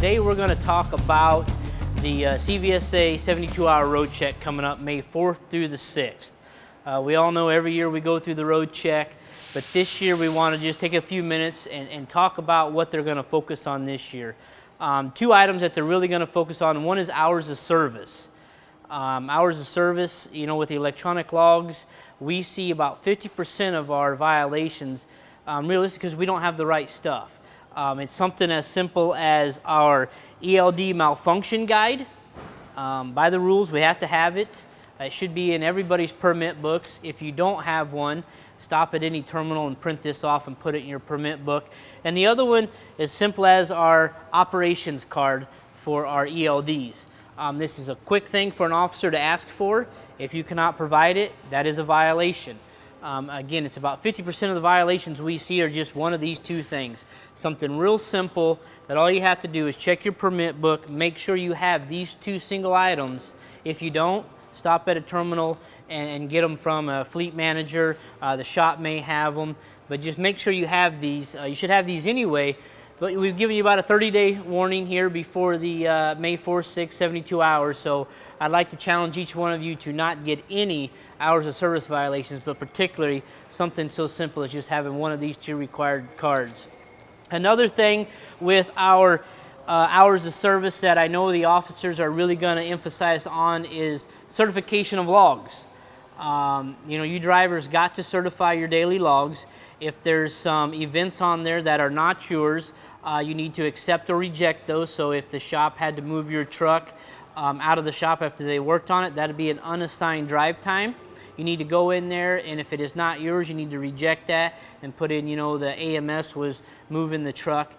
Today we're going to talk about the CVSA 72-hour road check coming up May 4th through the 6th. We all know every year we go through the road check, but this year we want to just take a few minutes and talk about what they're going to focus on this year. Two items that they're really going to focus on. One is hours of service. Hours of service, you know, with the electronic logs, we see about 50% of our violations realistically because we don't have the right stuff. It's something as simple as our ELD malfunction guide. By the rules, we have to have it. It should be in everybody's permit books. If you don't have one, stop at any terminal and print this off and put it in your permit book. And the other one is simple as our operations card for our ELDs. This is a quick thing for an officer to ask for. If you cannot provide it, that is a violation. Again, it's about 50% of the violations we see are just one of these two things. Something real simple that all you have to do is check your permit book, make sure you have these two single items. If you don't, stop at a terminal and get them from a fleet manager. The shop may have them, but just make sure you have these. You should have these anyway, but we've given you about a 30-day warning here before the May 4th, 6th, 72 hours. So I'd like to challenge each one of you to not get any hours of service violations, but particularly something so simple as just having one of these two required cards. Another thing with our hours of service that I know the officers are really going to emphasize on is certification of logs. You know, you drivers got to certify your daily logs. If there's some events on there that are not yours, you need to accept or reject those. So if the shop had to move your truck out of the shop after they worked on it, that'd be an unassigned drive time. You need to go in there, and if it is not yours, you need to reject that and put in, you know, the AMS was moving the truck.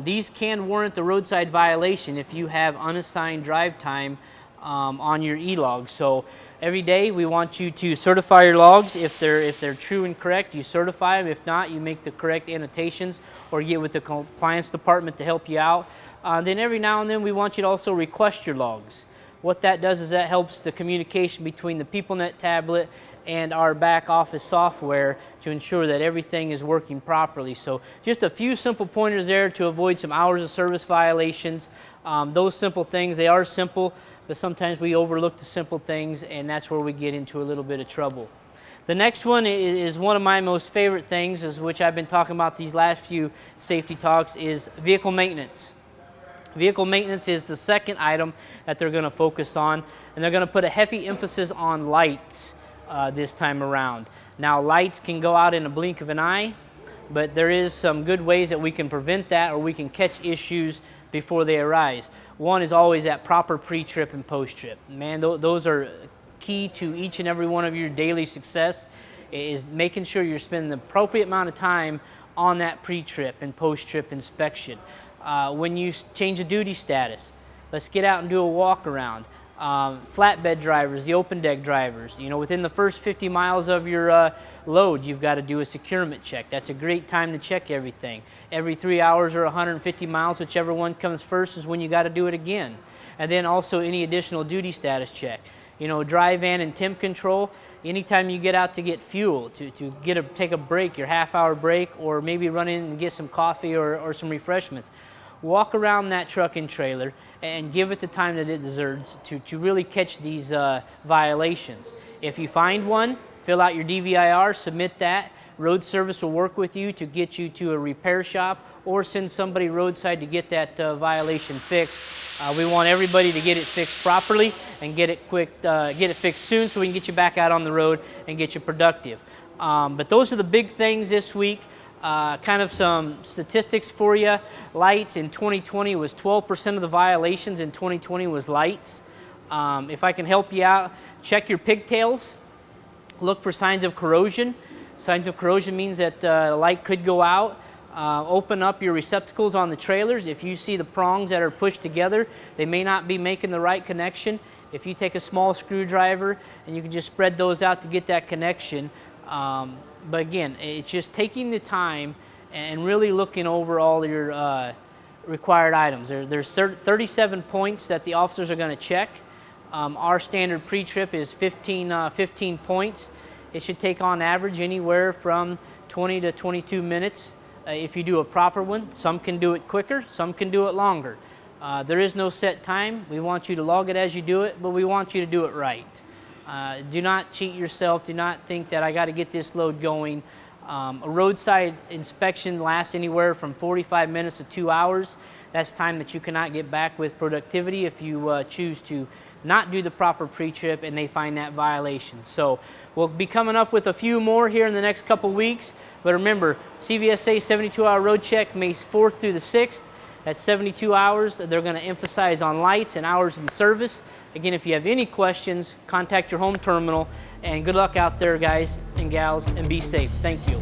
These can warrant the roadside violation if you have unassigned drive time on your e-logs. So every day we want you to certify your logs. If they're true and correct, you certify them. If not, you make the correct annotations or get with the compliance department to help you out. Then every now and then we want you to also request your logs. What that does is that helps the communication between the PeopleNet tablet and our back office software to ensure that everything is working properly. So just a few simple pointers there to avoid some hours of service violations. Those simple things, they are simple, but sometimes we overlook the simple things, and that's where we get into a little bit of trouble. The next one is one of my most favorite things, which I've been talking about these last few safety talks, is vehicle maintenance. Vehicle maintenance is the second item that they're going to focus on, and they're going to put a heavy emphasis on lights this time around. Now, lights can go out in a blink of an eye, but there is some good ways that we can prevent that, or we can catch issues before they arise. One is always that proper pre-trip and post-trip. Man, those are key to each and every one of your daily success, is making sure you're spending the appropriate amount of time on that pre-trip and post-trip inspection. When you change a duty status, let's get out and do a walk around. Flatbed drivers, the open deck drivers, you know, within the first 50 miles of your load, you've got to do a securement check. That's a great time to check everything. Every 3 hours or 150 miles, whichever one comes first, is when you got to do it again. And then also any additional duty status check. You know, dry van and temp control, anytime you get out to get fuel, to take a break, your half-hour break, or maybe run in and get some coffee or some refreshments. Walk around that truck and trailer and give it the time that it deserves to really catch these violations. If you find one, fill out your DVIR, submit that. Road service will work with you to get you to a repair shop or send somebody roadside to get that violation fixed. We want everybody to get it fixed properly and get it fixed soon so we can get you back out on the road and get you productive. But those are the big things this week. Kind of some statistics for you. Lights in 2020 was 12% of the violations in 2020 was lights. If I can help you out, check your pigtails. Look for signs of corrosion. Signs of corrosion means that the light could go out. Open up your receptacles on the trailers. If you see the prongs that are pushed together, they may not be making the right connection. If you take a small screwdriver and you can just spread those out to get that connection. But again, it's just taking the time and really looking over all your required items. There's 37 points that the officers are going to check. Our standard pre-trip is 15 points. It should take on average anywhere from 20 to 22 minutes if you do a proper one. Some can do it quicker, some can do it longer. There is no set time. We want you to log it as you do it, but we want you to do it right. Do not cheat yourself. Do not think that I got to get this load going. A roadside inspection lasts anywhere from 45 minutes to 2 hours. That's time that you cannot get back with productivity if you choose to not do the proper pre-trip and they find that violation. So we'll be coming up with a few more here in the next couple weeks. But remember, CVSA 72-hour road check, May 4th through the 6th. That's 72 hours. They're going to emphasize on lights and hours in service. Again, if you have any questions, contact your home terminal. And good luck out there, guys and gals, and be safe. Thank you.